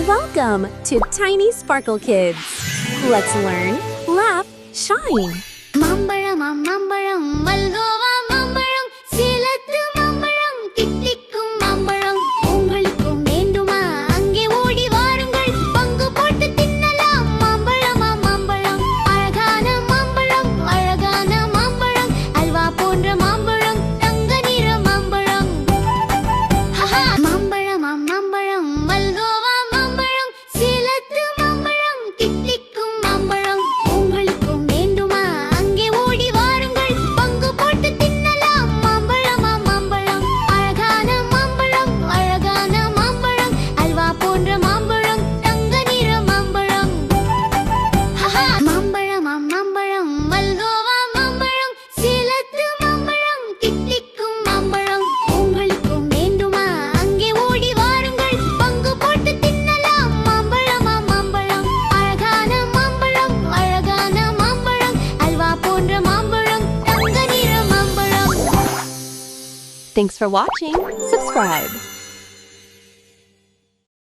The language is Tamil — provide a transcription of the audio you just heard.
Welcome to Tiny Sparkle Kids. Let's learn, laugh, shine. மாம்பழம் மாம்பழம் மல்கோவா மாம்பழம் சேலத்து மாம்பழம் தித்திக்கும் மாம்பழம் உங்களுக்கும் வேண்டுமா அங்கே ஓடி வாருங்கள் பங்கு போட்டு தின்னலாம் மாம்பழம் மாம்பழம் அழகான மாம்பழம் அல்வா போன்ற மாம்பழம் தங்க நிற மாம்பழம் மாம்பழம் மாம்பழம் மல்கோவா மாம்பழம் சேலத்து மாம்பழம் தித்திக்கும் மாம்பழம் உங்களுக்கும் வேண்டுமா அங்கே ஓடி வாருங்கள் பங்கு போட்டு தின்னலாம் மாம்பழம் அழகான மாம்பழம் அல்வா போன்ற மாம்பழம் தங்க நிற மாம்பழம் மாம்பழம் மாம்பழம் மல்கோவா மாம்பழம் சேலத்து மாம்பழம் தித்திக்கும் மாம்பழம் உங்களுக்கும் வேண்டுமா அங்கே ஓடி வாருங்கள் பங்கு போட்டு தின்னலாம் மாம்பழம் அழகான மாம்பழம் அல்வா போன்ற மாம்பழம் தங்க நிற மாம்பழம். Thanks for watching. Subscribe.